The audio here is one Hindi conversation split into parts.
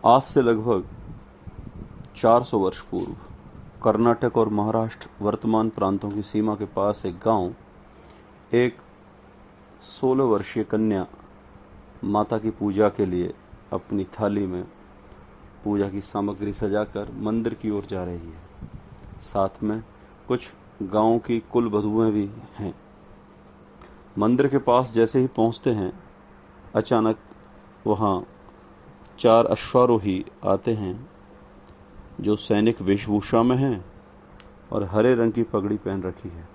आज से लगभग 400 वर्ष पूर्व कर्नाटक और महाराष्ट्र वर्तमान प्रांतों की सीमा के पास एक गांव, एक 16 वर्षीय कन्या माता की पूजा के लिए अपनी थाली में पूजा की सामग्री सजाकर मंदिर की ओर जा रही है। साथ में कुछ गांव की कुल वधुएं भी हैं। मंदिर के पास जैसे ही पहुंचते हैं, अचानक वहां 4 अश्वारोही आते हैं जो सैनिक वेशभूषा में हैं और हरे रंग की पगड़ी पहन रखी है।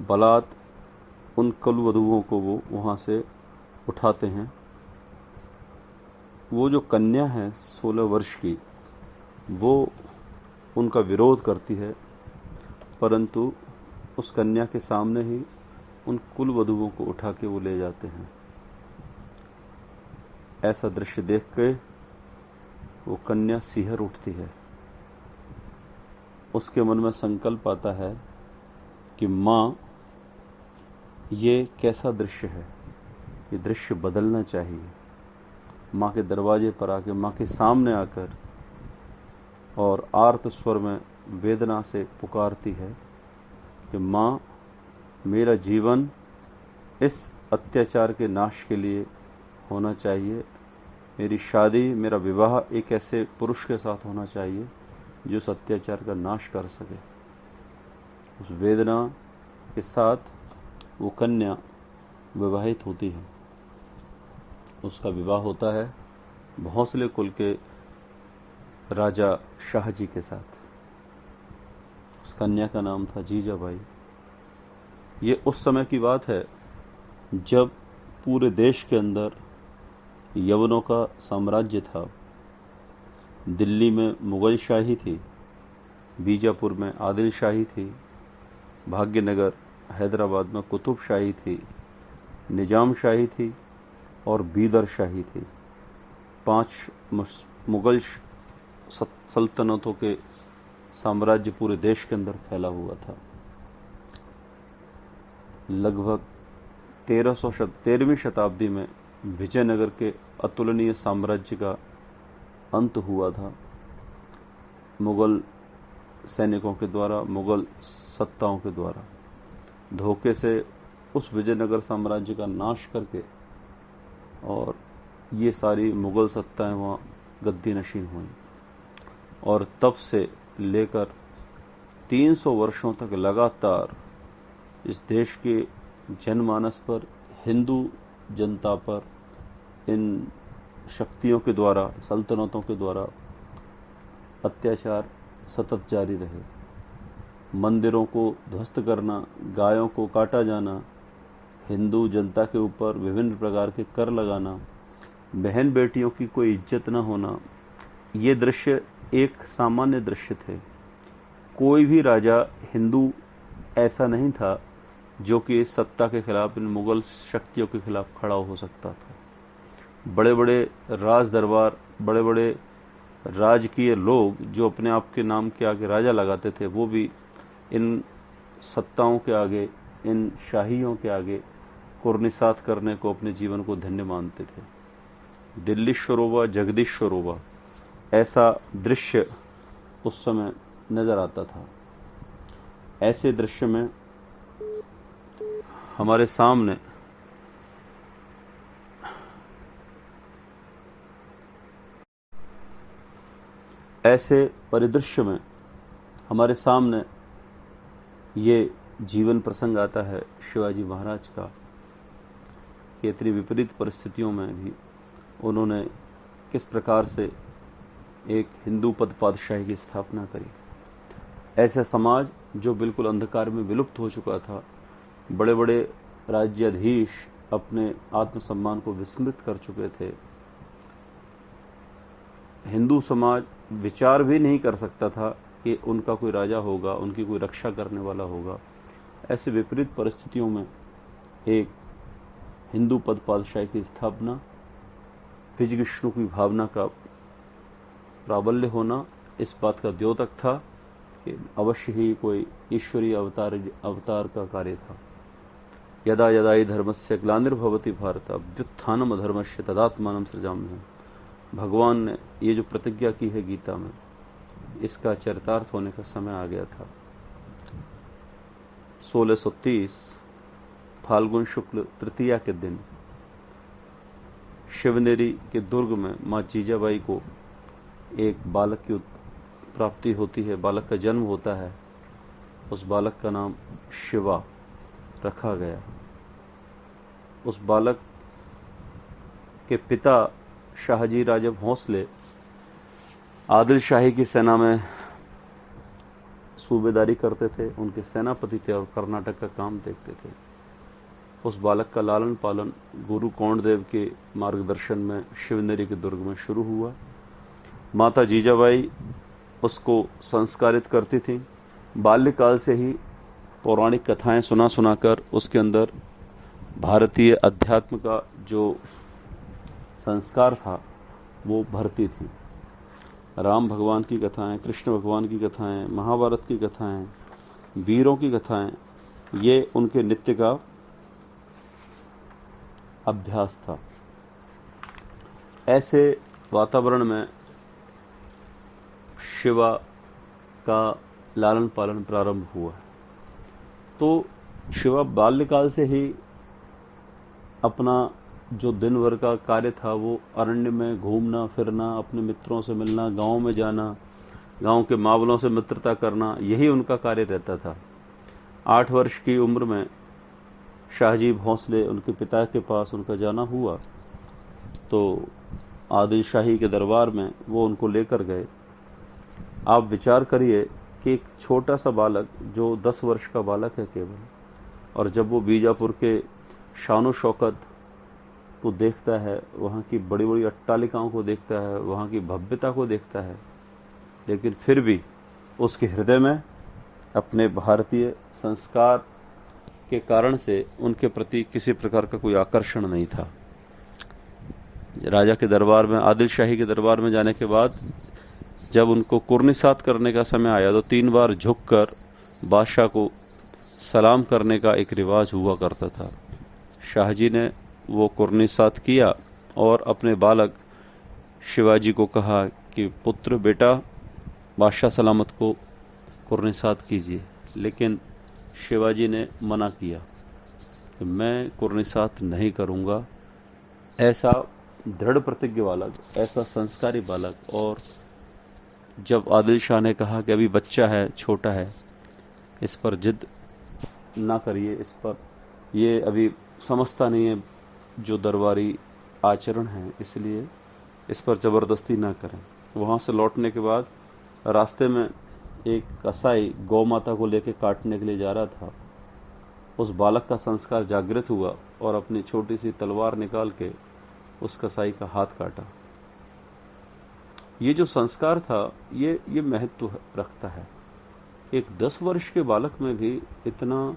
बलात् उन कुल वधुओं को वो वहां से उठाते हैं। वो जो कन्या है 16 वर्ष की, वो उनका विरोध करती है, परंतु उस कन्या के सामने ही उन कुल वधुओं को उठा के वो ले जाते हैं। ऐसा दृश्य देख के वो कन्या सिहर उठती है। उसके मन में संकल्प आता है कि मां, ये कैसा दृश्य है, ये दृश्य बदलना चाहिए। मां के दरवाजे पर आके, मां के सामने आकर और आर्त स्वर में वेदना से पुकारती है कि मां, मेरा जीवन इस अत्याचार के नाश के लिए होना चाहिए। मेरी शादी, मेरा विवाह एक ऐसे पुरुष के साथ होना चाहिए जो इस अत्याचार का नाश कर सके। उस वेदना के साथ वो कन्या विवाहित होती है। उसका विवाह होता है भोंसले कुल के राजा शाहजी के साथ। उस कन्या का नाम था जीजाबाई। ये उस समय की बात है जब पूरे देश के अंदर यवनों का साम्राज्य था। दिल्ली में मुगल शाही थी, बीजापुर में आदिल शाही थी, भाग्यनगर हैदराबाद में कुतुब शाही थी, निजाम शाही थी और बीदर शाही थी। 5 मुगल सल्तनतों के साम्राज्य पूरे देश के अंदर फैला हुआ था। लगभग 13वीं शताब्दी में विजयनगर के अतुलनीय साम्राज्य का अंत हुआ था। मुगल सैनिकों के द्वारा, मुगल सत्ताओं के द्वारा धोखे से उस विजयनगर साम्राज्य का नाश करके, और ये सारी मुगल सत्ताएं वहां गद्दी नशीन हुई। और तब से लेकर 300 वर्षों तक लगातार इस देश के जनमानस पर, हिंदू जनता पर इन शक्तियों के द्वारा, सल्तनतों के द्वारा अत्याचार सतत जारी रहे। मंदिरों को ध्वस्त करना, गायों को काटा जाना, हिंदू जनता के ऊपर विभिन्न प्रकार के कर लगाना, बहन बेटियों की कोई इज्जत न होना, ये दृश्य एक सामान्य दृश्य थे। कोई भी राजा हिंदू ऐसा नहीं था जो कि इस सत्ता के खिलाफ, इन मुगल शक्तियों के खिलाफ खड़ा हो सकता था। बड़े बड़े राज दरबार, बड़े बड़े राजकीय लोग जो अपने आप के नाम के आगे राजा लगाते थे, वो भी इन सत्ताओं के आगे, इन शाहियों के आगे कुर्निसात करने को अपने जीवन को धन्य मानते थे। दिल्लीश्वरोवा जगदीश्वरोवा, ऐसा दृश्य उस समय नजर आता था। ऐसे दृश्य में हमारे सामने ऐसे परिदृश्य में हमारे सामने ये जीवन प्रसंग आता है शिवाजी महाराज का, कि इतनी विपरीत परिस्थितियों में भी उन्होंने किस प्रकार से एक हिंदू पद पातशाही की स्थापना करी। ऐसा समाज जो बिल्कुल अंधकार में विलुप्त हो चुका था, बड़े बड़े राज्याधीश अपने आत्मसम्मान को विस्मृत कर चुके थे। हिंदू समाज विचार भी नहीं कर सकता था कि उनका कोई राजा होगा, उनकी कोई रक्षा करने वाला होगा। ऐसे विपरीत परिस्थितियों में एक हिंदू पद पातशाही की स्थापना, विष्णु की भावना का प्राबल्य होना, इस बात का द्योतक था कि अवश्य ही कोई ईश्वरीय अवतार का कार्य था। यदा यदा हि धर्मस्य ग्लानिर्भवति भारत अभ्युत्थानम अधर्मस्य तदात्मानं सृजाम्यहम्। भगवान ने ये जो प्रतिज्ञा की है गीता में, इसका चरितार्थ होने का समय आ गया था। 1630 फाल्गुन शुक्ल तृतीया के दिन शिवनेरी के दुर्ग में मां जीजाबाई को एक बालक की प्राप्ति होती है, बालक का जन्म होता है। उस बालक का नाम शिवा रखा गया। उस बालक के पिता शाहजी राजा भोंसले आदिल शाही की सेना में सूबेदारी करते थे, उनके सेनापति थे और कर्नाटक का काम देखते थे। उस बालक का लालन पालन गुरु कौंडदेव के मार्गदर्शन में शिवनेरी के दुर्ग में शुरू हुआ। माता जीजाबाई उसको संस्कारित करती थी। बाल्यकाल से ही पौराणिक कथाएं सुना सुनाकर उसके अंदर भारतीय अध्यात्म का जो संस्कार था वो भरती थी। राम भगवान की कथाएं, कृष्ण भगवान की कथाएं, महाभारत की कथाएं, वीरों की कथाएं, ये उनके नित्य का अभ्यास था। ऐसे वातावरण में शिवा का लालन पालन प्रारंभ हुआ। तो शिवा बाल्यकाल से ही अपना जो दिन भर का कार्य था वो अरण्य में घूमना फिरना, अपने मित्रों से मिलना, गांव में जाना, गांव के मावलों से मित्रता करना, यही उनका कार्य रहता था। 8 वर्ष की उम्र में शाहजी भोंसले उनके पिता के पास उनका जाना हुआ, तो आदिल शाही के दरबार में वो उनको लेकर गए। आप विचार करिए कि एक छोटा सा बालक जो 10 वर्ष का बालक है केवल, और जब वो बीजापुर के शानो शौकत को देखता है, वहाँ की बड़ी बड़ी अट्टालिकाओं को देखता है, वहाँ की भव्यता को देखता है, लेकिन फिर भी उसके हृदय में अपने भारतीय संस्कार के कारण से उनके प्रति किसी प्रकार का कोई आकर्षण नहीं था। राजा के दरबार में, आदिल शाही के दरबार में जाने के बाद जब उनको कुर्निसात करने का समय आया तो 3 बार झुककर बादशाह को सलाम करने का एक रिवाज हुआ करता था। शाहजी ने वो कुर्निसात किया और अपने बालक शिवाजी को कहा कि पुत्र बेटा बादशाह सलामत को कुर्निसात कीजिए, लेकिन शिवाजी ने मना किया कि मैं कुर्निसात नहीं करूंगा। ऐसा दृढ़ प्रतिज्ञ बालक, ऐसा संस्कारी बालक। और जब आदिल शाह ने कहा कि अभी बच्चा है, छोटा है, इस पर जिद ना करिए, इस पर ये अभी समझता नहीं है जो दरबारी आचरण है, इसलिए इस पर जबरदस्ती ना करें। वहां से लौटने के बाद रास्ते में एक कसाई गौ माता को लेकर काटने के लिए जा रहा था। उस बालक का संस्कार जागृत हुआ और अपनी छोटी सी तलवार निकाल के उस कसाई का हाथ काटा। ये जो संस्कार था ये महत्व रखता है। एक 10 वर्ष के बालक में भी इतना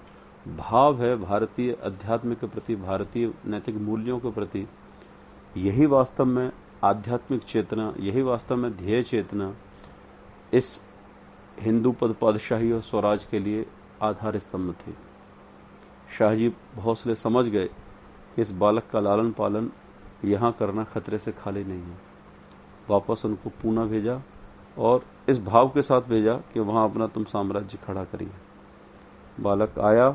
भाव है भारतीय अध्यात्म के प्रति, भारतीय नैतिक मूल्यों के प्रति। यही वास्तव में आध्यात्मिक चेतना, यही वास्तव में ध्येय चेतना इस हिंदू पद पातशाही और स्वराज के लिए आधार स्तंभ थे। शाहजी भोंसले समझ गए कि इस बालक का लालन पालन यहां करना खतरे से खाली नहीं है। वापस उनको पूना भेजा और इस भाव के साथ भेजा कि वहां अपना तुम साम्राज्य खड़ा करिए। बालक आया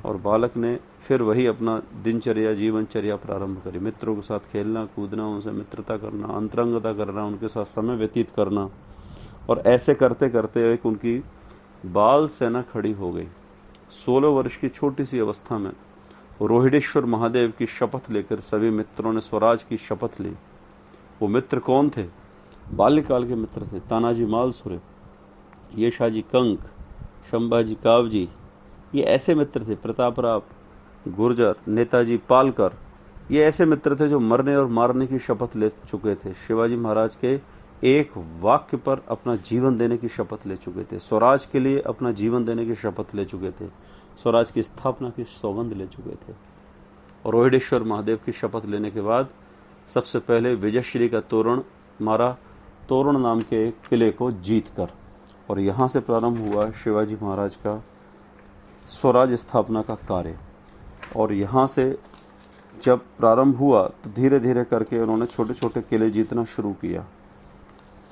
और बालक ने फिर वही अपना दिनचर्या, जीवनचर्या प्रारंभ करी। मित्रों के साथ खेलना कूदना, उनसे मित्रता करना, अंतरंगता करना, उनके साथ समय व्यतीत करना, और ऐसे करते करते एक उनकी बाल सेना खड़ी हो गई। 16 वर्ष की छोटी सी अवस्था में रोहिडेश्वर महादेव की शपथ लेकर सभी मित्रों ने स्वराज की शपथ ली। वो मित्र कौन थे? बाल्यकाल के मित्र थे। तानाजी मालसुरे, येशाजी कंक, शंभाजी कावजी, ये ऐसे मित्र थे। प्रतापराव गुर्जर, नेताजी पालकर, ये ऐसे मित्र थे जो मरने और मारने की शपथ ले चुके थे। शिवाजी महाराज के एक वाक्य पर अपना जीवन देने की शपथ ले चुके थे। स्वराज के लिए अपना जीवन देने की शपथ ले चुके थे। स्वराज की स्थापना की सौगंध ले चुके थे। और रोहिडेश्वर महादेव की शपथ लेने के बाद सबसे पहले विजयश्री का तोरण मारा, तोरण नाम के किले को जीतकर। और यहां से प्रारंभ हुआ शिवाजी महाराज का स्वराज स्थापना का कार्य। और यहां से जब प्रारंभ हुआ तो धीरे धीरे करके उन्होंने छोटे छोटे किले जीतना शुरू किया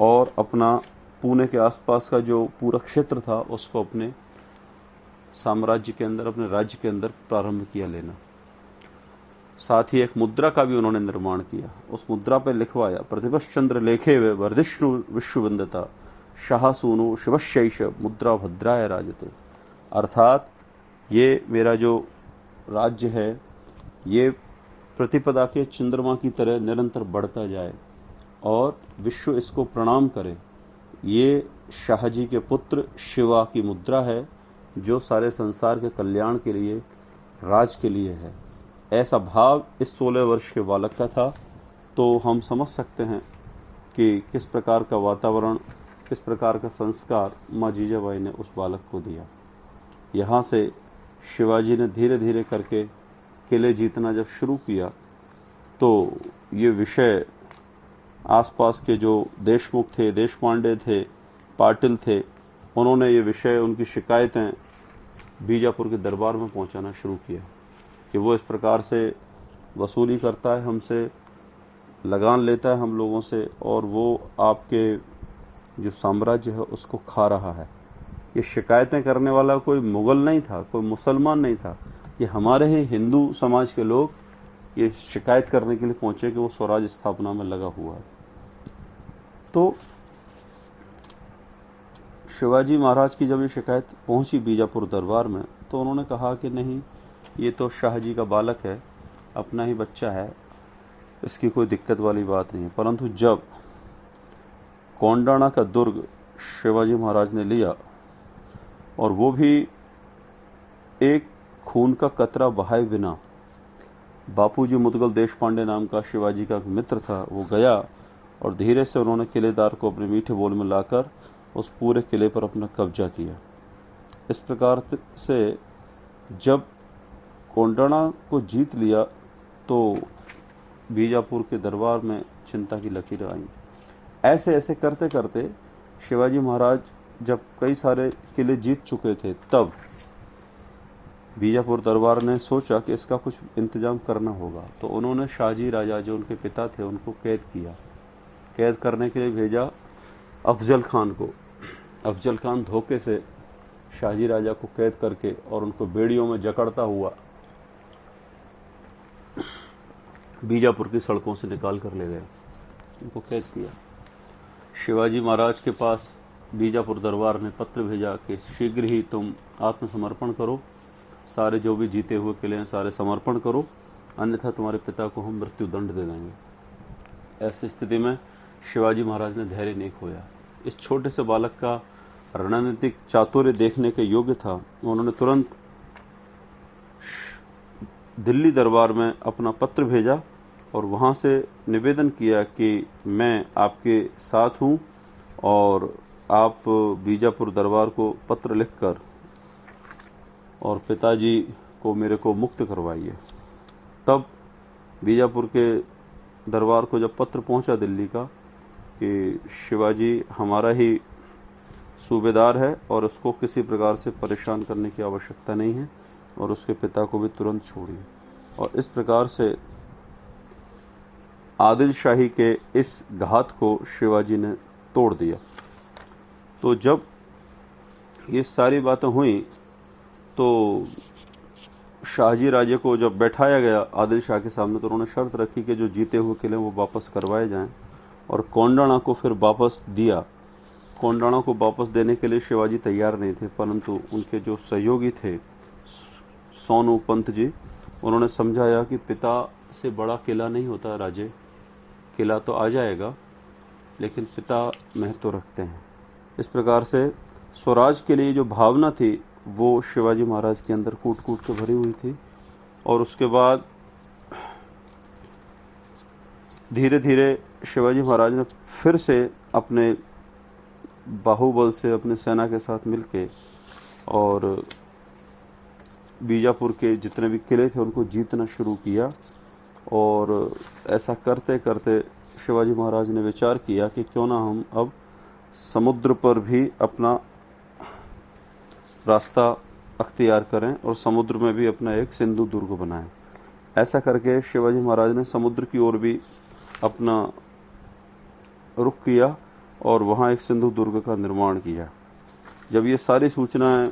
और अपना पुणे के आसपास का जो पूरा क्षेत्र था उसको अपने साम्राज्य के अंदर, अपने राज्य के अंदर प्रारंभ किया लेना। साथ ही एक मुद्रा का भी उन्होंने निर्माण किया। उस मुद्रा पर लिखवाया, प्रतिपश्चंद्र लेखे वे वर्धिष्णु विश्ववंदता शाह सूनु शिवशैष मुद्रा भद्राय राजते। अर्थात ये मेरा जो राज्य है ये प्रतिपदा के चंद्रमा की तरह निरंतर बढ़ता जाए और विश्व इसको प्रणाम करे। ये शाहजी के पुत्र शिवा की मुद्रा है जो सारे संसार के कल्याण के लिए, राज के लिए है। ऐसा भाव इस 16 वर्ष के बालक का था। तो हम समझ सकते हैं कि किस प्रकार का वातावरण, किस प्रकार का संस्कार माँ जीजाबाई ने उस बालक को दिया। यहाँ से शिवाजी ने धीरे धीरे करके किले जीतना जब शुरू किया तो ये विषय आसपास के जो देशमुख थे, देशपांडे थे, पाटिल थे, उन्होंने ये विषय, उनकी शिकायतें बीजापुर के दरबार में पहुंचाना शुरू किया कि वो इस प्रकार से वसूली करता है हमसे, लगान लेता है हम लोगों से और वो आपके जो साम्राज्य है उसको खा रहा है। ये शिकायतें करने वाला कोई मुगल नहीं था, कोई मुसलमान नहीं था, ये हमारे ही हिंदू समाज के लोग ये शिकायत करने के लिए पहुंचे कि वो स्वराज स्थापना में लगा हुआ है। तो शिवाजी महाराज की जब ये शिकायत पहुंची बीजापुर दरबार में तो उन्होंने कहा कि नहीं, ये तो शाहजी का बालक है, अपना ही बच्चा है, इसकी कोई दिक्कत वाली बात नहीं है। परंतु जब कोंडाणा का दुर्ग शिवाजी महाराज ने लिया और वो भी एक खून का कतरा बहाए बिना, बापूजी मुदगल देशपांडे नाम का शिवाजी का मित्र था, वो गया और धीरे से उन्होंने किलेदार को अपने मीठे बोल में लाकर उस पूरे किले पर अपना कब्जा किया। इस प्रकार से जब कोंडाणा को जीत लिया तो बीजापुर के दरबार में चिंता की लकीर आई। ऐसे ऐसे करते करते शिवाजी महाराज जब कई सारे किले जीत चुके थे तब बीजापुर दरबार ने सोचा कि इसका कुछ इंतजाम करना होगा। तो उन्होंने शाहजी राजा जो उनके पिता थे उनको कैद किया। कैद करने के लिए भेजा अफजल खान को। अफजल खान धोखे से शाहजी राजा को कैद करके और उनको बेड़ियों में जकड़ता हुआ बीजापुर की सड़कों से निकाल कर ले गए, उनको कैद किया। शिवाजी महाराज के पास बीजापुर दरबार ने पत्र भेजा कि शीघ्र ही तुम आत्मसमर्पण करो, सारे जो भी जीते हुए किले हैं सारे समर्पण करो, अन्यथा तुम्हारे पिता को हम मृत्यु दंड दे देंगे। ऐसी स्थिति में शिवाजी महाराज ने धैर्य नहीं खोया। इस छोटे से बालक का रणनीतिक चातुर्य देखने के योग्य था। उन्होंने तुरंत दिल्ली दरबार में अपना पत्र भेजा और वहां से निवेदन किया कि मैं आपके साथ हूं और आप बीजापुर दरबार को पत्र लिखकर और पिताजी को मेरे को मुक्त करवाइए। तब बीजापुर के दरबार को जब पत्र पहुंचा दिल्ली का कि शिवाजी हमारा ही सूबेदार है और उसको किसी प्रकार से परेशान करने की आवश्यकता नहीं है और उसके पिता को भी तुरंत छोड़िए, और इस प्रकार से आदिल शाही के इस घात को शिवाजी ने तोड़ दिया। तो जब ये सारी बातें हुई तो शाहजी राजे को जब बैठाया गया आदिल शाह के सामने तो उन्होंने शर्त रखी कि जो जीते हुए किले वो वापस करवाए जाएं और कोंडाणा को फिर वापस दिया। कोंडाणा को वापस देने के लिए शिवाजी तैयार नहीं थे, परंतु उनके जो सहयोगी थे सोनू पंत जी, उन्होंने समझाया कि पिता से बड़ा किला नहीं होता राजे, किला तो आ जाएगा लेकिन पिता महत्व रखते हैं। इस प्रकार से स्वराज के लिए जो भावना थी वो शिवाजी महाराज के अंदर कूट कूट के भरी हुई थी। और उसके बाद धीरे धीरे शिवाजी महाराज ने फिर से अपने बाहुबल से अपने सेना के साथ मिलके और बीजापुर के जितने भी किले थे उनको जीतना शुरू किया। और ऐसा करते करते शिवाजी महाराज ने विचार किया कि क्यों ना हम अब समुद्र पर भी अपना रास्ता अख्तियार करें और समुद्र में भी अपना एक सिंधु दुर्ग बनाएं। ऐसा करके शिवाजी महाराज ने समुद्र की ओर भी अपना रुख किया और वहां एक सिंधु दुर्ग का निर्माण किया। जब ये सारी सूचनाएं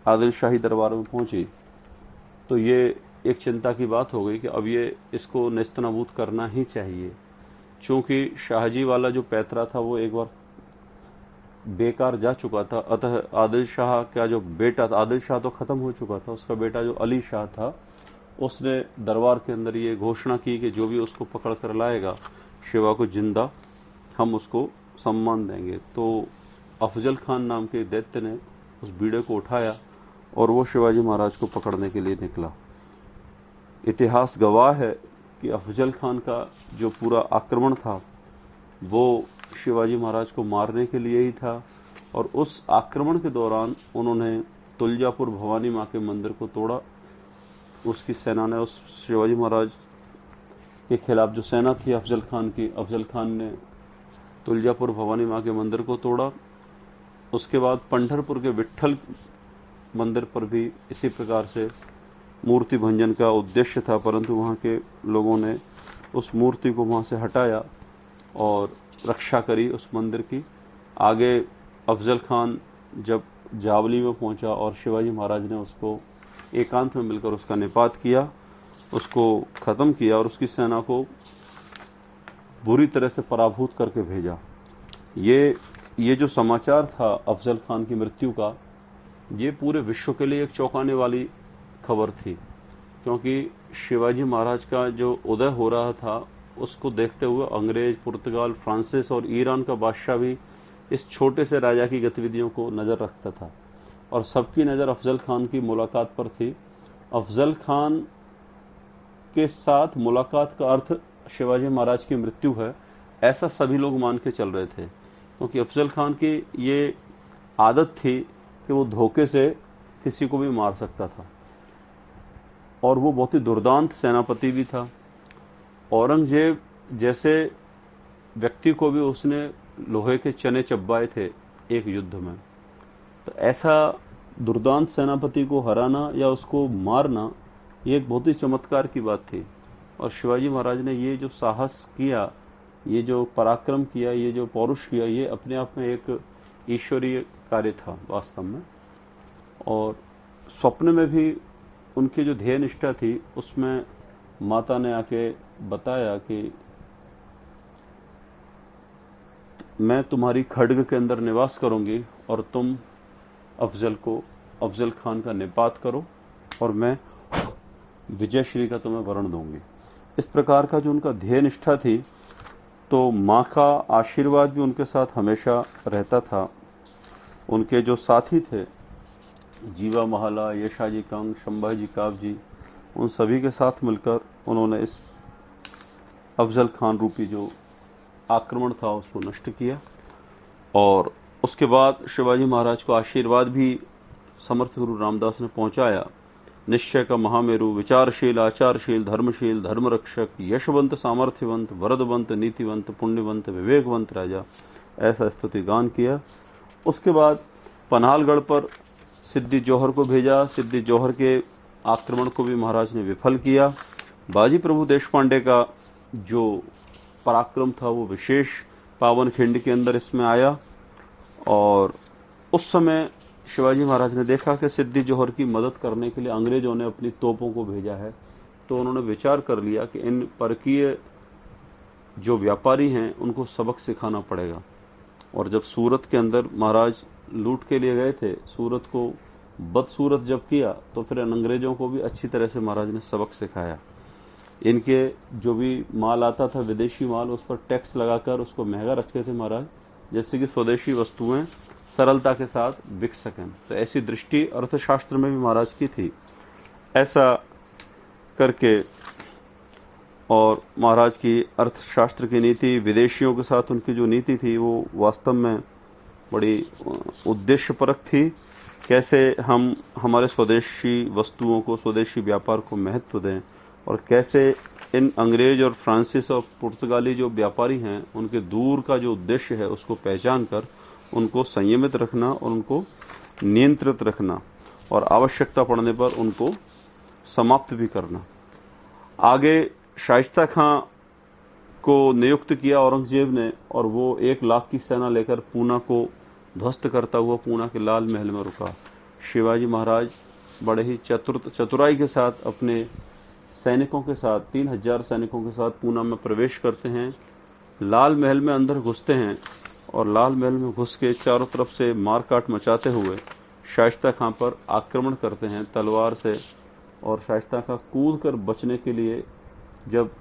आदिल शाही दरबार में पहुंची तो ये एक चिंता की बात हो गई कि अब ये इसको नेस्तनाबूद करना ही चाहिए, क्योंकि शाहजी वाला जो पैतरा था वो एक बार बेकार जा चुका था। अतः आदिल शाह का जो बेटा था, आदिल शाह तो खत्म हो चुका था, उसका बेटा जो अली शाह था उसने दरबार के अंदर ये घोषणा की कि जो भी उसको पकड़ कर लाएगा शिवा को जिंदा, हम उसको सम्मान देंगे। तो अफजल खान नाम के दैत्य ने उस बीड़े को उठाया और वो शिवाजी महाराज को पकड़ने के लिए निकला। इतिहास गवाह है कि अफजल खान का जो पूरा आक्रमण था वो शिवाजी महाराज को मारने के लिए ही था, और उस आक्रमण के दौरान उन्होंने तुलजापुर भवानी मां के मंदिर को तोड़ा। उसकी सेना ने, उस शिवाजी महाराज के खिलाफ जो सेना थी अफजल खान की, अफजल खान ने तुलजापुर भवानी मां के मंदिर को तोड़ा। उसके बाद पंढरपुर के विट्ठल मंदिर पर भी इसी प्रकार से मूर्ति भंजन का उद्देश्य था, परंतु वहां के लोगों ने उस मूर्ति को वहां से हटाया और रक्षा करी उस मंदिर की। आगे अफजल खान जब जावली में पहुंचा और शिवाजी महाराज ने उसको एकांत में मिलकर उसका निपात किया, उसको खत्म किया और उसकी सेना को बुरी तरह से पराभूत करके भेजा। ये जो समाचार था अफजल खान की मृत्यु का, ये पूरे विश्व के लिए एक चौंकाने वाली खबर थी, क्योंकि शिवाजी महाराज का जो उदय हो रहा था उसको देखते हुए अंग्रेज, पुर्तगाल, फ्रांसिस और ईरान का बादशाह भी इस छोटे से राजा की गतिविधियों को नजर रखता था और सबकी नजर अफजल खान की मुलाकात पर थी। अफजल खान के साथ मुलाकात का अर्थ शिवाजी महाराज की मृत्यु है, ऐसा सभी लोग मान के चल रहे थे, क्योंकि अफजल खान की ये आदत थी कि वो धोखे से किसी को भी मार सकता था और वो बहुत ही दुर्दांत सेनापति भी था। औरंगजेब जैसे व्यक्ति को भी उसने लोहे के चने चब्बाए थे एक युद्ध में। तो ऐसा दुर्दांत सेनापति को हराना या उसको मारना ये एक बहुत ही चमत्कार की बात थी। और शिवाजी महाराज ने ये जो साहस किया, ये जो पराक्रम किया, ये जो पौरुष किया, ये अपने आप में एक ईश्वरीय कार्य था वास्तव में। और स्वप्न में भी उनकी जो ध्येय निष्ठा थी उसमें माता ने आके बताया कि मैं तुम्हारी खड्ग के अंदर निवास करूंगी और तुम अफजल खान का निपात करो और मैं विजय श्री का तुम्हें वरण दूंगी। इस प्रकार का जो उनका ध्येय निष्ठा थी, तो मां का आशीर्वाद भी उनके साथ हमेशा रहता था। उनके जो साथी थे जीवा महला, यशाजी कंग, संभाजी काव जी, उन सभी के साथ मिलकर उन्होंने इस अफजल खान रूपी जो आक्रमण था उसको नष्ट किया। और उसके बाद शिवाजी महाराज को आशीर्वाद भी समर्थ गुरु रामदास ने पहुंचाया। निश्चय का महामेरु, विचारशील, आचारशील, धर्मशील, धर्मरक्षक, यशवंत, सामर्थ्यवंत, वरदवंत, नीतिवंत, पुण्यवंत, विवेकवंत राजा, ऐसा स्तुति गान किया। उसके बाद पन्हालगढ़ पर सिद्दी जौहर को भेजा। सिद्दी जौहर के आक्रमण को भी महाराज ने विफल किया। बाजी प्रभु देशपांडे का जो पराक्रम था वो विशेष पावन खिंड के अंदर इसमें आया। और उस समय शिवाजी महाराज ने देखा कि सिद्दी जौहर की मदद करने के लिए अंग्रेजों ने अपनी तोपों को भेजा है, तो उन्होंने विचार कर लिया कि इन परकीय जो व्यापारी हैं उनको सबक सिखाना पड़ेगा। और जब सूरत के अंदर महाराज लूट के लिए गए थे, सूरत को बदसूरत जब किया, तो फिर अंग्रेजों को भी अच्छी तरह से महाराज ने सबक सिखाया। इनके जो भी माल आता था विदेशी माल, उस पर टैक्स लगाकर उसको महंगा रखते थे महाराज, जैसे कि स्वदेशी वस्तुएं सरलता के साथ बिक सकें। तो ऐसी दृष्टि अर्थशास्त्र में भी महाराज की थी। ऐसा करके और महाराज की अर्थशास्त्र की नीति, विदेशियों के साथ उनकी जो नीति थी वो वास्तव में बड़ी उद्देश्यपरक थी। कैसे हम हमारे स्वदेशी वस्तुओं को, स्वदेशी व्यापार को महत्व दें और कैसे इन अंग्रेज और फ्रांसीस और पुर्तगाली जो व्यापारी हैं उनके दूर का जो उद्देश्य है उसको पहचान कर उनको संयमित रखना और उनको नियंत्रित रखना और आवश्यकता पड़ने पर उनको समाप्त भी करना। आगे शाइस्ता खां को नियुक्त किया औरंगजेब ने, और वो 1 लाख की सेना लेकर पूना को ध्वस्त करता हुआ पूना के लाल महल में रुका। शिवाजी महाराज बड़े ही चतुराई के साथ अपने सैनिकों के साथ 3000 सैनिकों के साथ पूना में प्रवेश करते हैं, लाल महल में अंदर घुसते हैं और लाल महल में घुस के चारों तरफ से मारकाट मचाते हुए शाइस्ता खां पर आक्रमण करते हैं तलवार से। और शाइस्ता खां कूद कर बचने के लिए जब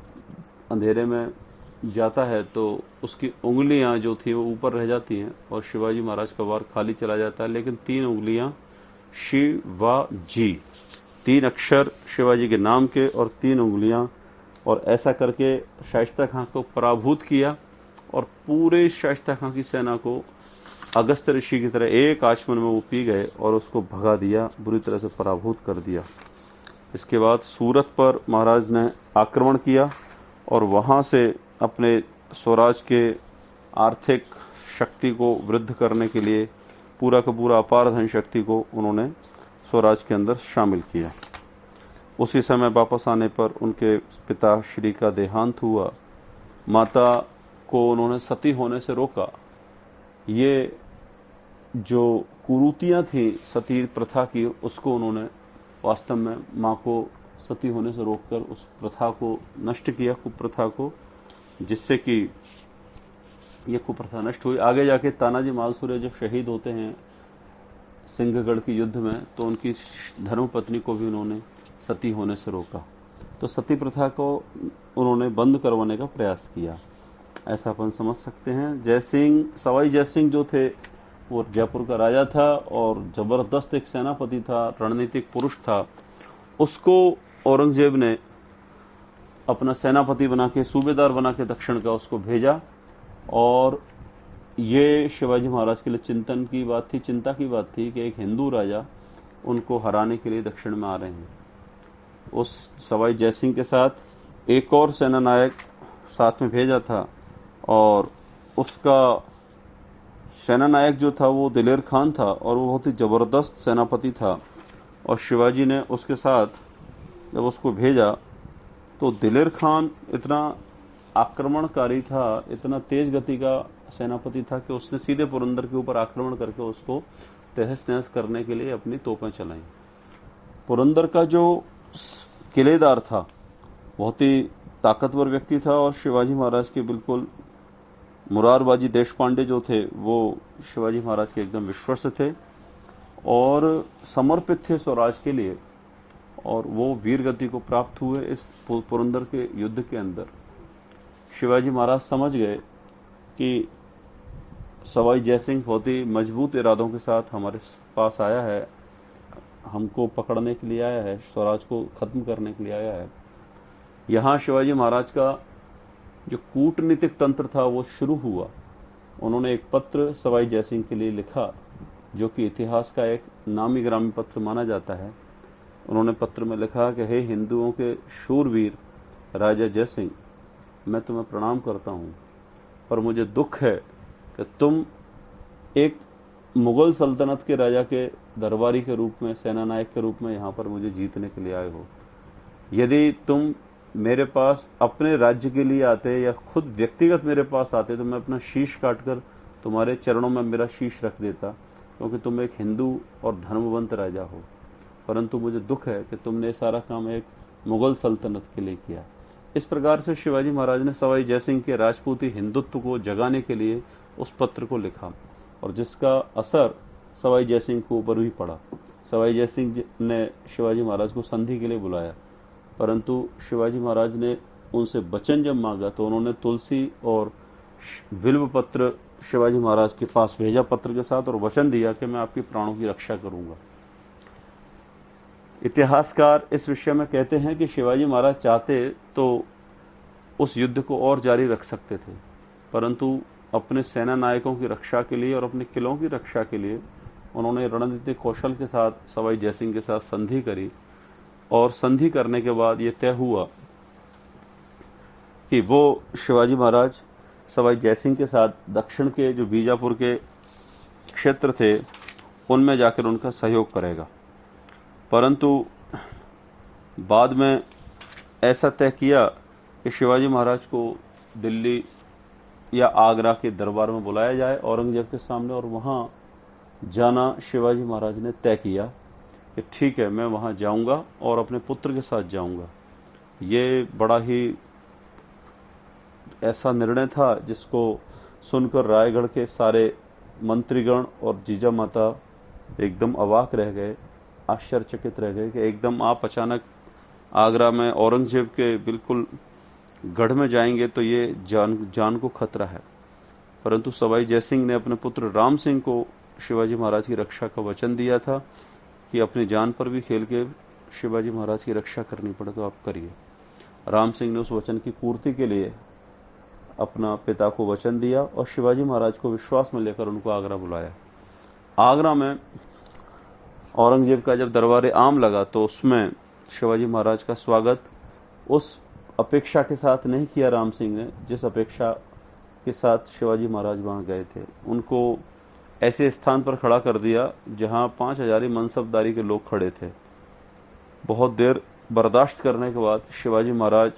अंधेरे में जाता है तो उसकी उंगलियां जो थी वो ऊपर रह जाती हैं और शिवाजी महाराज का वार खाली चला जाता है, लेकिन 3 उंगलियां शिवाजी, 3 अक्षर शिवाजी के नाम के और 3 उंगलियां, और ऐसा करके शाइस्ता खां को पराभूत किया और पूरे शाइस्ता खां की सेना को अगस्त ऋषि की तरह एक आचमन में वो पी गए और उसको भगा दिया, बुरी तरह से पराभूत कर दिया। इसके बाद सूरत पर महाराज ने आक्रमण किया और वहां से अपने स्वराज के आर्थिक शक्ति को वृद्ध करने के लिए पूरा का पूरा अपार धन शक्ति को उन्होंने स्वराज के अंदर शामिल किया। उसी समय वापस आने पर उनके पिता श्री का देहांत हुआ। माता को उन्होंने सती होने से रोका। ये जो कुरीतियां थी सती प्रथा की, उसको उन्होंने वास्तव में मां को सती होने से रोककर उस प्रथा को नष्ट किया, कुप्रथा को, जिससे कि ये कुप्रथा नष्ट हुई। आगे जाके तानाजी मालसूर्य जब शहीद होते हैं सिंहगढ़ के युद्ध में, तो उनकी धर्मपत्नी को भी उन्होंने सती होने से रोका। तो सती प्रथा को उन्होंने बंद करवाने का प्रयास किया, ऐसा अपन समझ सकते हैं। जयसिंह, सवाई जयसिंह जो थे वो जयपुर का राजा था और जबरदस्त एक सेनापति था, रणनीतिक पुरुष था। उसको औरंगजेब ने अपना सेनापति बना के, सूबेदार बना के दक्षिण का उसको भेजा, और ये शिवाजी महाराज के लिए चिंता की बात थी कि एक हिंदू राजा उनको हराने के लिए दक्षिण में आ रहे हैं। उस सवाई जयसिंह के साथ एक और सेना नायक साथ में भेजा था, और उसका सेना नायक जो था वो दिलेर खान था, और वो बहुत ही जबरदस्त सेनापति था। और शिवाजी ने उसके साथ जब उसको भेजा तो दिलेर खान इतना आक्रमणकारी था, इतना तेज गति का सेनापति था कि उसने सीधे पुरंदर के ऊपर आक्रमण करके उसको तहस नहस करने के लिए अपनी तोपें चलाई। पुरंदर का जो किलेदार था बहुत ही ताकतवर व्यक्ति था, और शिवाजी महाराज के बिल्कुल मुरारबाजी देशपांडे जो थे वो शिवाजी महाराज के एकदम विश्वस्त थे और समर्पित थे स्वराज के लिए, और वो वीर गति को प्राप्त हुए इस पुरंदर के युद्ध के अंदर। शिवाजी महाराज समझ गए कि सवाई जयसिंह बहुत ही मजबूत इरादों के साथ हमारे पास आया है, हमको पकड़ने के लिए आया है, स्वराज को खत्म करने के लिए आया है। यहां शिवाजी महाराज का जो कूटनीतिक तंत्र था वो शुरू हुआ। उन्होंने एक पत्र सवाई जयसिंह के लिए लिखा, जो कि इतिहास का एक नामी ग्रामी पत्र माना जाता है। उन्होंने पत्र में लिखा कि हे हिंदुओं के शूरवीर राजा जयसिंह, मैं तुम्हें प्रणाम करता हूं, पर मुझे दुख है कि तुम एक मुगल सल्तनत के राजा के दरबारी के रूप में, सेना नायक के रूप में यहां पर मुझे जीतने के लिए आए हो। यदि तुम मेरे पास अपने राज्य के लिए आते या खुद व्यक्तिगत मेरे पास आते तो मैं अपना शीश काटकर तुम्हारे चरणों में मेरा शीश रख देता, क्योंकि तुम एक हिंदू और धर्मवंत राजा हो। परंतु मुझे दुख है कि तुमने सारा काम एक मुगल सल्तनत के लिए किया। इस प्रकार से शिवाजी महाराज ने सवाई जयसिंह के राजपूती हिंदुत्व को जगाने के लिए उस पत्र को लिखा, और जिसका असर सवाई जयसिंह को ऊपर भी पड़ा। सवाई जयसिंह ने शिवाजी महाराज को संधि के लिए बुलाया, परंतु शिवाजी महाराज ने उनसे वचन जब मांगा तो उन्होंने तुलसी और बिल्व पत्र शिवाजी महाराज के पास भेजा पत्र के साथ, और वचन दिया कि मैं आपके प्राणों की रक्षा करूंगा। इतिहासकार इस विषय में कहते हैं कि शिवाजी महाराज चाहते तो उस युद्ध को और जारी रख सकते थे, परंतु अपने सेना नायकों की रक्षा के लिए और अपने किलों की रक्षा के लिए उन्होंने रणनीतिक कौशल के साथ सवाई जयसिंह के साथ संधि करी, और संधि करने के बाद यह तय हुआ कि वो शिवाजी महाराज सवाई जयसिंह के साथ दक्षिण के जो बीजापुर के क्षेत्र थे उनमें जाकर उनका सहयोग करेगा। परंतु बाद में ऐसा तय किया कि शिवाजी महाराज को दिल्ली या आगरा के दरबार में बुलाया जाए औरंगजेब के सामने, और वहां जाना शिवाजी महाराज ने तय किया कि ठीक है, मैं वहां जाऊंगा और अपने पुत्र के साथ जाऊंगा। ये बड़ा ही ऐसा निर्णय था जिसको सुनकर रायगढ़ के सारे मंत्रीगण और जीजा माता एकदम अवाक रह गए, आश्चर्यचकित रह गए कि एकदम आप अचानक आगरा में औरंगजेब के बिल्कुल गढ़ में जाएंगे तो ये जान को खतरा है। परंतु सवाई जयसिंह ने अपने पुत्र राम सिंह को शिवाजी महाराज की रक्षा का वचन दिया था कि अपनी जान पर भी खेल के शिवाजी महाराज की रक्षा करनी पड़े तो आप करिए। राम सिंह ने उस वचन की पूर्ति के लिए अपना पिता को वचन दिया और शिवाजी महाराज को विश्वास में लेकर उनको आगरा बुलाया। आगरा में औरंगजेब का जब दरबार आम लगा तो उसमें शिवाजी महाराज का स्वागत उस अपेक्षा के साथ नहीं किया राम सिंह ने जिस अपेक्षा के साथ शिवाजी महाराज वहां गए थे। उनको ऐसे स्थान पर खड़ा कर दिया जहां 5000 मनसबदारी के लोग खड़े थे। बहुत देर बर्दाश्त करने के बाद शिवाजी महाराज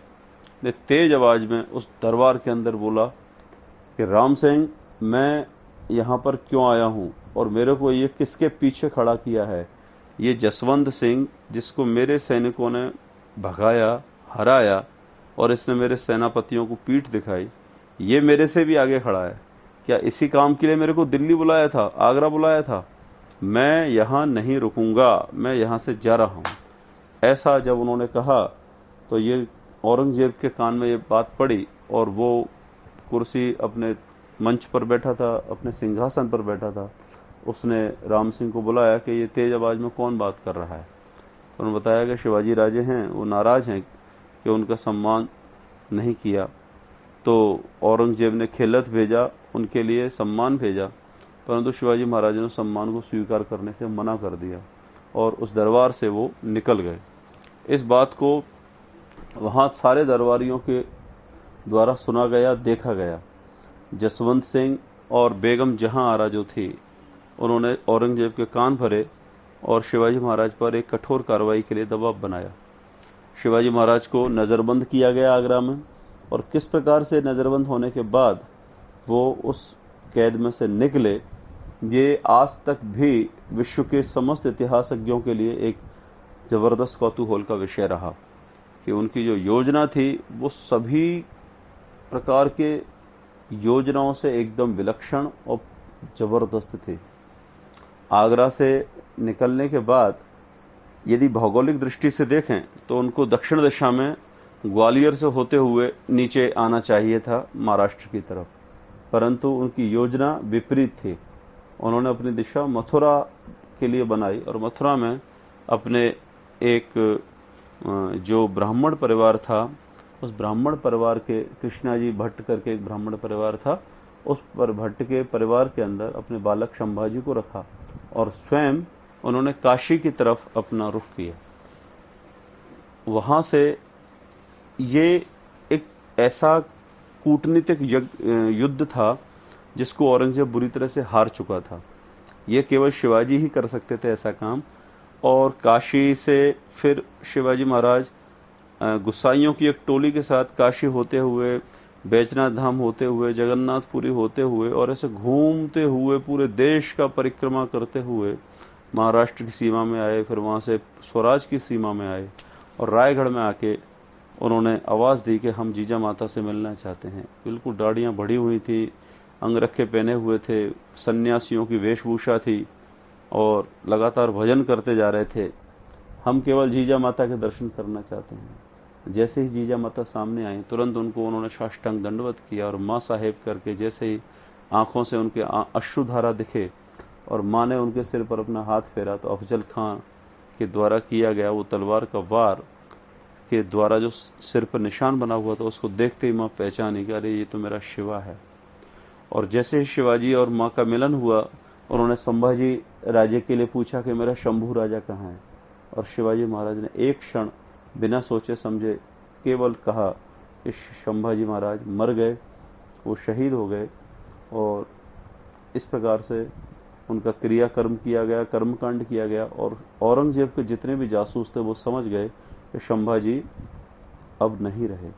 ने तेज आवाज में उस दरबार के अंदर बोला कि राम सिंह, मैं यहां पर क्यों आया हूं और मेरे को ये किसके पीछे खड़ा किया है? ये जसवंत सिंह जिसको मेरे सैनिकों ने भगाया, हराया और इसने मेरे सेनापतियों को पीठ दिखाई, ये मेरे से भी आगे खड़ा है। क्या इसी काम के लिए मेरे को दिल्ली बुलाया था, आगरा बुलाया था? मैं यहां नहीं रुकूंगा, मैं यहां से जा रहा हूं। ऐसा जब उन्होंने कहा तो ये औरंगजेब के कान में ये बात पड़ी और वो कुर्सी अपने मंच पर बैठा था, अपने सिंहासन पर बैठा था। उसने राम सिंह को बुलाया कि ये तेज आवाज में कौन बात कर रहा है। उन्होंने बताया कि शिवाजी राजे हैं, वो नाराज हैं कि उनका सम्मान नहीं किया। तो औरंगजेब ने खिलत भेजा, उनके लिए सम्मान भेजा, परंतु शिवाजी महाराज ने सम्मान को स्वीकार करने से मना कर दिया और उस दरबार से वो निकल गए। इस बात को वहां सारे दरबारियों के द्वारा सुना गया, देखा गया। जसवंत सिंह और बेगम जहां आरा जो थी, उन्होंने औरंगजेब के कान भरे और शिवाजी महाराज पर एक कठोर कार्रवाई के लिए दबाव बनाया। शिवाजी महाराज को नजरबंद किया गया आगरा में, और किस प्रकार से नजरबंद होने के बाद वो उस कैद में से निकले, ये आज तक भी विश्व के समस्त इतिहासज्ञों के लिए एक जबरदस्त कौतूहल का विषय रहा कि उनकी जो योजना थी वो सभी प्रकार के योजनाओं से एकदम विलक्षण और जबरदस्त थी। आगरा से निकलने के बाद यदि भौगोलिक दृष्टि से देखें तो उनको दक्षिण दिशा में ग्वालियर से होते हुए नीचे आना चाहिए था महाराष्ट्र की तरफ, परंतु उनकी योजना विपरीत थी। उन्होंने अपनी दिशा मथुरा के लिए बनाई और मथुरा में अपने एक जो ब्राह्मण परिवार था, उस ब्राह्मण परिवार के कृष्णा जी भट्ट करके एक ब्राह्मण परिवार था, उस पर भट्ट के परिवार के अंदर अपने बालक संभाजी को रखा और स्वयं उन्होंने काशी की तरफ अपना रुख किया। वहां से ये एक ऐसा कूटनीतिक युद्ध था जिसको औरंगजेब बुरी तरह से हार चुका था। ये केवल शिवाजी ही कर सकते थे ऐसा काम। और काशी से फिर शिवाजी महाराज गुस्साइयों की एक टोली के साथ काशी होते हुए, बैजनाथ धाम होते हुए, जगन्नाथपुरी होते हुए और ऐसे घूमते हुए पूरे देश का परिक्रमा करते हुए महाराष्ट्र की सीमा में आए। फिर वहां से स्वराज की सीमा में आए और रायगढ़ में आके उन्होंने आवाज दी कि हम जीजा माता से मिलना चाहते हैं। बिल्कुल दाढ़ियां बढ़ी हुई थी, अंगरखे पहने हुए थे, सन्यासियों की वेशभूषा थी और लगातार भजन करते जा रहे थे। हम केवल जीजा माता के दर्शन करना चाहते हैं। जैसे ही जीजा माता सामने आई तुरंत उनको उन्होंने साष्टांग दंडवत किया और मां साहेब करके जैसे ही आंखों से उनके अश्रुधारा दिखे और मां ने उनके सिर पर अपना हाथ फेरा तो अफजल खां के द्वारा किया गया वो तलवार का वार के द्वारा जो सिर पर निशान बना हुआ था उसको देखते ही मां पहचानी कि अरे ये तो मेरा शिवा है। और जैसे ही शिवाजी और मां का मिलन हुआ उन्होंने संभाजी राजे के लिए पूछा कि मेरा शंभू राजा कहाँ है, और शिवाजी महाराज ने एक क्षण बिना सोचे समझे केवल कहा कि संभाजी महाराज मर गए, वो शहीद हो गए। और इस प्रकार से उनका क्रियाकर्म किया गया, कर्मकांड किया गया और औरंगजेब के जितने भी जासूस थे वो समझ गए कि संभाजी अब नहीं रहे।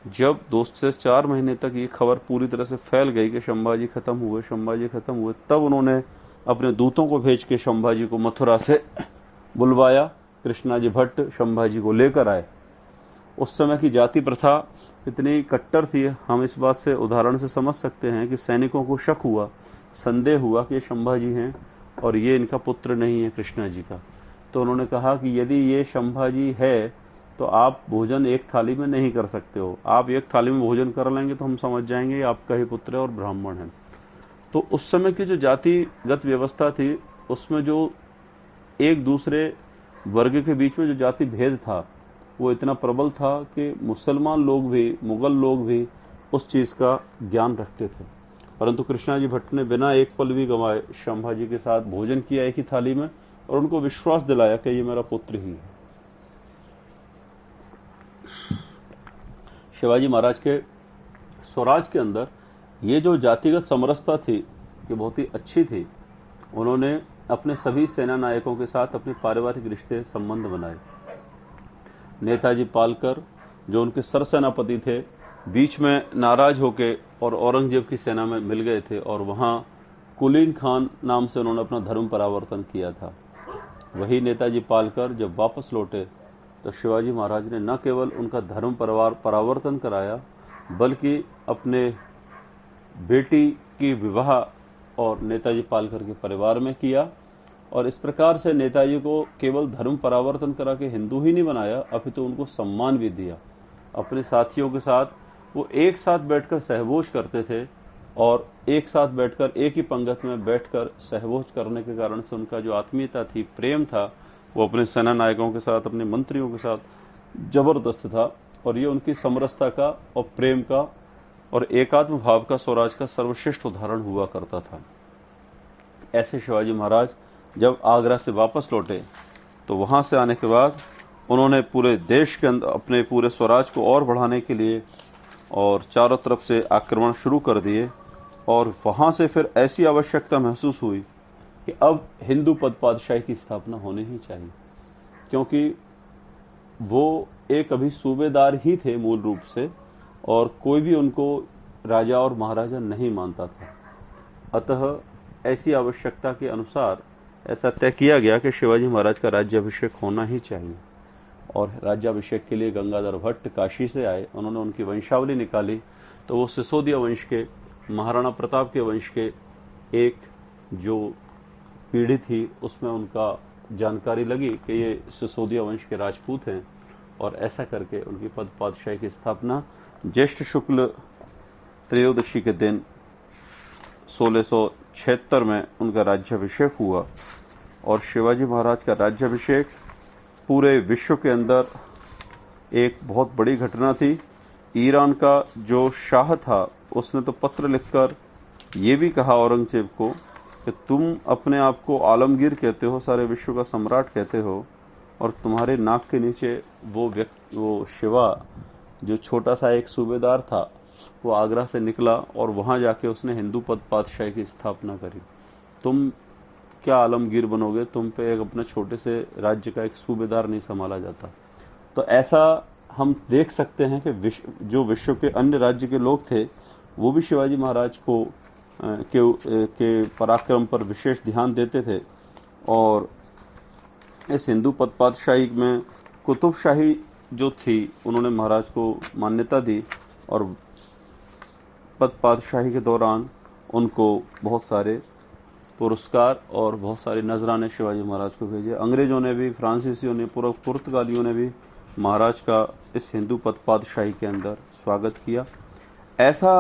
जब 2 से 4 महीने तक ये खबर पूरी तरह से फैल गई कि संभाजी खत्म हुए, तब उन्होंने अपने दूतों को भेज के संभाजी को मथुरा से बुलवाया। कृष्णाजी भट्ट संभाजी को लेकर आए। उस समय की जाति प्रथा इतनी कट्टर थी, हम इस बात से उदाहरण से समझ सकते हैं कि सैनिकों को शक हुआ, संदेह हुआ कि ये संभाजी हैं और ये इनका पुत्र नहीं है कृष्णा जी का। तो उन्होंने कहा कि यदि ये संभाजी है तो आप भोजन एक थाली में नहीं कर सकते हो। आप एक थाली में भोजन कर लेंगे तो हम समझ जाएंगे आपका ही पुत्र है और ब्राह्मण है। तो उस समय की जो जातिगत व्यवस्था थी, उसमें जो एक दूसरे वर्ग के बीच में जो जाति भेद था वो इतना प्रबल था कि मुसलमान लोग भी, मुगल लोग भी उस चीज का ज्ञान रखते थे। परंतु कृष्णाजी भट्ट ने बिना एक पल भी गंवाए संभाजी के साथ भोजन किया एक ही थाली में और उनको विश्वास दिलाया कि ये मेरा पुत्र ही है। शिवाजी महाराज के स्वराज के अंदर ये जो जातिगत समरसता थी ये बहुत ही अच्छी थी। उन्होंने अपने सभी सेना नायकों के साथ अपने पारिवारिक रिश्ते संबंध बनाए। नेताजी पालकर जो उनके सरसेनापति थे, बीच में नाराज होके और औरंगजेब की सेना में मिल गए थे और वहां कुलीन खान नाम से उन्होंने अपना धर्म परिवर्तन किया था। वही नेताजी पालकर जब वापस लौटे तो शिवाजी महाराज ने न केवल उनका धर्म परिवर्तन कराया बल्कि अपने बेटी की विवाह और नेताजी पालकर के परिवार में किया। और इस प्रकार से नेताजी को केवल धर्म परिवर्तन करा के हिंदू ही नहीं बनाया, अपितु उनको सम्मान भी दिया। अपने साथियों के साथ वो एक साथ बैठकर सहभोज करते थे और एक साथ बैठकर एक ही पंगत में बैठकर सहभोज करने के कारण से उनका जो आत्मीयता थी, प्रेम था, वो अपने सेना नायकों के साथ, अपने मंत्रियों के साथ जबरदस्त था। और ये उनकी समरसता का और प्रेम का और एकात्म भाव का स्वराज का सर्वश्रेष्ठ उदाहरण हुआ करता था। ऐसे शिवाजी महाराज जब आगरा से वापस लौटे तो वहां से आने के बाद उन्होंने पूरे देश के अंदर अपने पूरे स्वराज को और बढ़ाने के लिए और चारों तरफ से आक्रमण शुरू कर दिए। और वहां से फिर ऐसी आवश्यकता महसूस हुई कि अब हिंदू पद पातशाही की स्थापना होनी ही चाहिए, क्योंकि वो एक अभी सूबेदार ही थे मूल रूप से और कोई भी उनको राजा और महाराजा नहीं मानता था। अतः ऐसी आवश्यकता के अनुसार ऐसा तय किया गया कि शिवाजी महाराज का राज्याभिषेक होना ही चाहिए। और राज्याभिषेक के लिए गंगाधर भट्ट काशी से आए। उन्होंने उनकी वंशावली निकाली तो वो सिसोदिया वंश के, महाराणा प्रताप के वंश के एक जो पीढ़ी थी उसमें उनका जानकारी लगी कि ये सिसोदिया वंश के राजपूत हैं। और ऐसा करके उनकी पद पातशाही की स्थापना ज्येष्ठ शुक्ल त्रयोदशी के दिन 1676 में उनका राज्याभिषेक हुआ। और शिवाजी महाराज का राज्याभिषेक पूरे विश्व के अंदर एक बहुत बड़ी घटना थी। ईरान का जो शाह था उसने तो पत्र लिखकर ये भी कहा औरंगजेब को कि तुम अपने आप को आलमगीर कहते हो, सारे विश्व का सम्राट कहते हो, और तुम्हारे नाक के नीचे वो शिवा जो छोटा सा एक सूबेदार था वो आगरा से निकला और वहां जाके उसने हिंदू पद पातशाही की स्थापना करी। तुम क्या आलमगीर बनोगे? तुम पे एक अपने छोटे से राज्य का एक सूबेदार नहीं संभाला जाता। तो ऐसा हम देख सकते हैं कि जो विश्व के अन्य राज्य के लोग थे वो भी शिवाजी महाराज को के पराक्रम पर विशेष ध्यान देते थे। और इस हिंदू पद पातशाही में कुतुबशाही जो थी उन्होंने महाराज को मान्यता दी और पद पातशाही के दौरान उनको बहुत सारे पुरस्कार और बहुत सारे नजराने शिवाजी महाराज को भेजे। अंग्रेजों ने भी, फ्रांसीसियों ने, पुर्तगालियों ने भी महाराज का इस हिंदू पद पातशाही के अंदर स्वागत किया। ऐसा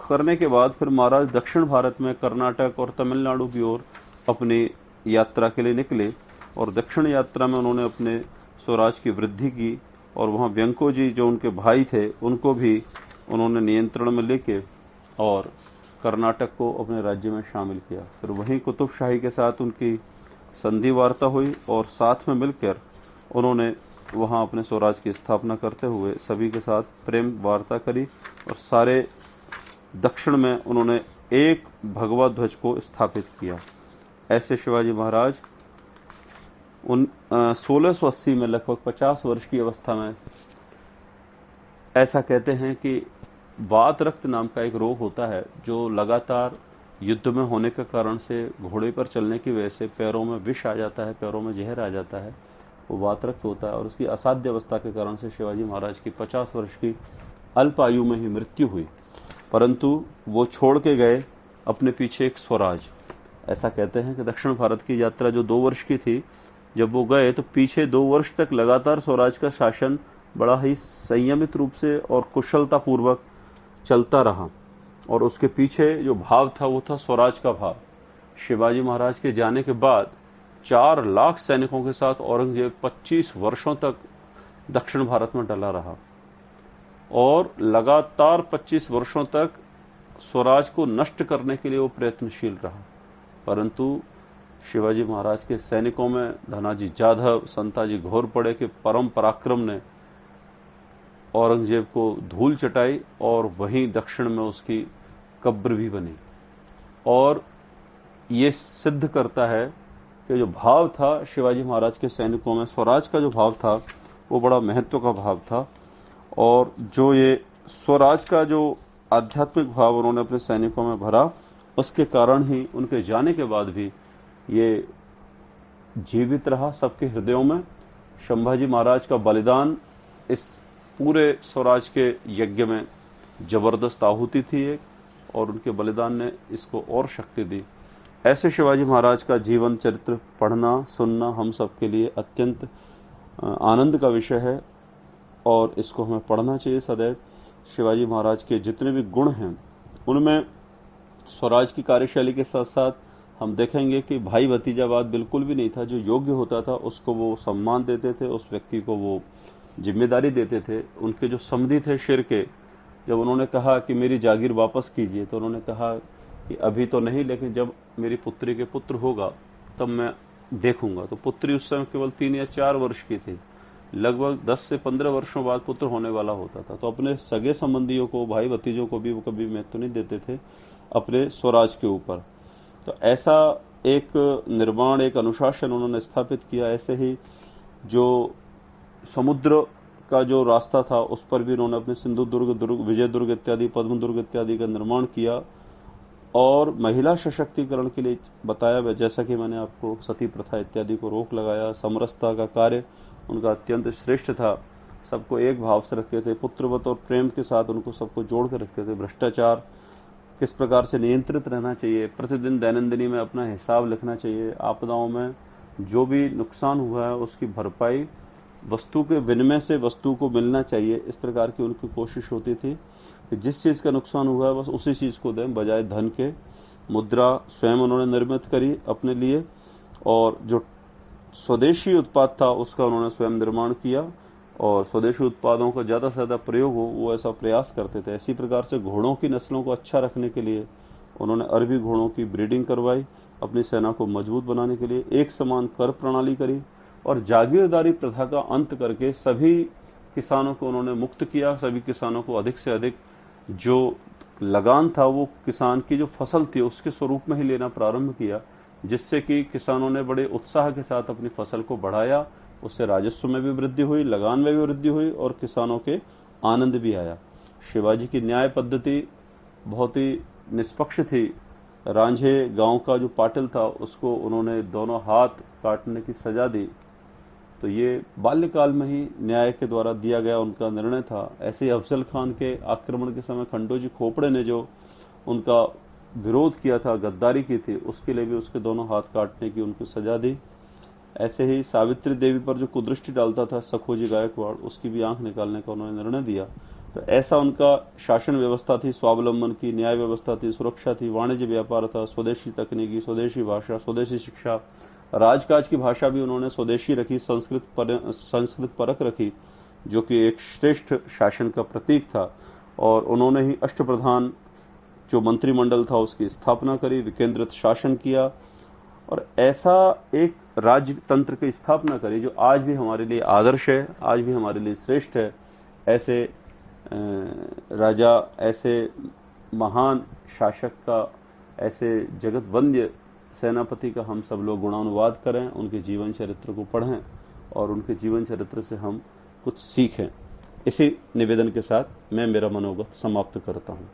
करने के बाद फिर महाराज दक्षिण भारत में कर्नाटक और तमिलनाडु की ओर अपनी यात्रा के लिए निकले और दक्षिण यात्रा में उन्होंने अपने स्वराज की वृद्धि की। और वहां व्यंको जी जो उनके भाई थे उनको भी उन्होंने नियंत्रण में लेके और कर्नाटक को अपने राज्य में शामिल किया। फिर वहीं कुतुबशाही के साथ उनकी संधि वार्ता हुई और साथ में मिलकर उन्होंने वहां अपने स्वराज की स्थापना करते हुए सभी के साथ प्रेम वार्ता करी और सारे दक्षिण में उन्होंने एक भगवा ध्वज को स्थापित किया। ऐसे शिवाजी महाराज 1680 में लगभग 50 वर्ष की अवस्था में ऐसा कहते हैं कि वात रक्त नाम का एक रोग होता है जो लगातार युद्ध में होने के कारण से घोड़े पर चलने की वजह से पैरों में विष आ जाता है, पैरों में जहर आ जाता है, वो वात रक्त होता है। और उसकी असाध्य अवस्था के कारण से शिवाजी महाराज की 50 वर्ष की अल्प आयु में ही मृत्यु हुई। परंतु वो छोड़ के गए अपने पीछे एक स्वराज। ऐसा कहते हैं कि दक्षिण भारत की यात्रा जो 2 वर्ष की थी, जब वो गए तो पीछे 2 वर्ष तक लगातार स्वराज का शासन बड़ा ही संयमित रूप से और कुशलता पूर्वक चलता रहा। और उसके पीछे जो भाव था वो था स्वराज का भाव। शिवाजी महाराज के जाने के बाद 4 लाख सैनिकों के साथ औरंगजेब 25 वर्षों तक दक्षिण भारत में डला रहा और लगातार 25 वर्षों तक स्वराज को नष्ट करने के लिए वो प्रयत्नशील रहा। परंतु शिवाजी महाराज के सैनिकों में धनाजी जाधव, संताजी घोरपड़े के परम पराक्रम ने औरंगजेब को धूल चटाई और वहीं दक्षिण में उसकी कब्र भी बनी। और ये सिद्ध करता है कि जो भाव था शिवाजी महाराज के सैनिकों में, स्वराज का जो भाव था वो बड़ा महत्व का भाव था। और जो ये स्वराज का जो आध्यात्मिक भाव उन्होंने अपने सैनिकों में भरा, उसके कारण ही उनके जाने के बाद भी ये जीवित रहा सबके हृदयों में। संभाजी महाराज का बलिदान इस पूरे स्वराज के यज्ञ में जबरदस्त आहुति थी एक, और उनके बलिदान ने इसको और शक्ति दी। ऐसे शिवाजी महाराज का जीवन चरित्र पढ़ना सुनना हम सबके लिए अत्यंत आनंद का विषय है और इसको हमें पढ़ना चाहिए सदैव। शिवाजी महाराज के जितने भी गुण हैं उनमें स्वराज की कार्यशैली के साथ साथ हम देखेंगे कि भाई भतीजावाद बिल्कुल भी नहीं था। जो योग्य होता था उसको वो सम्मान देते थे, उस व्यक्ति को वो जिम्मेदारी देते थे। उनके जो समधी थे शिर के, जब उन्होंने कहा कि मेरी जागीर वापस कीजिए तो उन्होंने कहा कि अभी तो नहीं, लेकिन जब मेरी पुत्री के पुत्र होगा तब मैं देखूंगा। तो पुत्री उस समय केवल 3 या 4 वर्ष की थी, लगभग 10 से 15 वर्षों बाद पुत्र होने वाला होता था। तो अपने सगे संबंधियों को, भाई भतीजों को भी वो कभी महत्व नहीं देते थे अपने स्वराज के ऊपर। तो ऐसा एक निर्माण, एक अनुशासन उन्होंने स्थापित किया। ऐसे ही जो समुद्र का जो रास्ता था उस पर भी उन्होंने अपने सिंधु दुर्ग, विजय दुर्ग इत्यादि, पद्म दुर्ग इत्यादि का निर्माण किया। और महिला सशक्तिकरण के लिए बताया, जैसा कि मैंने आपको सती प्रथा इत्यादि को रोक लगाया। समरसता का कार्य उनका अत्यंत श्रेष्ठ था। सबको एक भाव से रखते थे, पुत्रवत और प्रेम के साथ उनको सबको जोड़ कर रखते थे। भ्रष्टाचार किस प्रकार से नियंत्रित रहना चाहिए, प्रतिदिन दैनंदिनी में अपना हिसाब लिखना चाहिए। आपदाओं में जो भी नुकसान हुआ है उसकी भरपाई वस्तु के विनिमय से वस्तु को मिलना चाहिए, इस प्रकार की उनकी कोशिश होती थी कि जिस चीज का नुकसान हुआ है बस उसी चीज को दें बजाय धन के। मुद्रा स्वयं उन्होंने निर्मित करी अपने लिए, और जो स्वदेशी उत्पाद था उसका उन्होंने स्वयं निर्माण किया, और स्वदेशी उत्पादों का ज्यादा से ज्यादा प्रयोग हो वो ऐसा प्रयास करते थे। इसी प्रकार से घोड़ों की नस्लों को अच्छा रखने के लिए उन्होंने अरबी घोड़ों की ब्रीडिंग करवाई, अपनी सेना को मजबूत बनाने के लिए एक समान कर प्रणाली करी, और जागीरदारी प्रथा का अंत करके सभी किसानों को उन्होंने मुक्त किया। सभी किसानों को अधिक से अधिक जो लगान था वो किसान की जो फसल थी उसके स्वरूप में ही लेना प्रारंभ किया, जिससे कि किसानों ने बड़े उत्साह के साथ अपनी फसल को बढ़ाया। उससे राजस्व में भी वृद्धि हुई, लगान में भी वृद्धि हुई और किसानों के आनंद भी आया। शिवाजी की न्याय पद्धति बहुत ही निष्पक्ष थी। रांझे गांव का जो पाटिल था उसको उन्होंने दोनों हाथ काटने की सजा दी, तो ये बाल्यकाल में ही न्याय के द्वारा दिया गया उनका निर्णय था। ऐसे ही अफजल खान के आक्रमण के समय खंडोजी खोपड़े ने जो उनका विरोध किया था, गद्दारी की थी, उसके लिए भी उसके दोनों हाथ काटने की उनको सजा दी। ऐसे ही सावित्री देवी पर जो कुदृष्टि डालता था सखोजी गायकवाड़, उसकी भी आंख निकालने का उन्होंने निर्णय दिया। तो ऐसा उनका शासन व्यवस्था थी, स्वावलंबन की न्याय व्यवस्था थी, सुरक्षा थी, वाणिज्य व्यापार था, स्वदेशी तकनीकी, स्वदेशी भाषा, स्वदेशी शिक्षा, राजकाज की भाषा भी उन्होंने स्वदेशी रखी, संस्कृत परक रखी, जो कि एक श्रेष्ठ शासन का प्रतीक था। और उन्होंने ही अष्टप्रधान जो मंत्रिमंडल था उसकी स्थापना करी, विकेंद्रित शासन किया, और ऐसा एक राज्य तंत्र की स्थापना करी जो आज भी हमारे लिए आदर्श है, आज भी हमारे लिए श्रेष्ठ है। ऐसे राजा, ऐसे महान शासक का, ऐसे जगत वंद्य सेनापति का हम सब लोग गुणानुवाद करें, उनके जीवन चरित्र को पढ़ें और उनके जीवन चरित्र से हम कुछ सीखें। इसी निवेदन के साथ मैं मेरा मनोगत समाप्त करता हूं।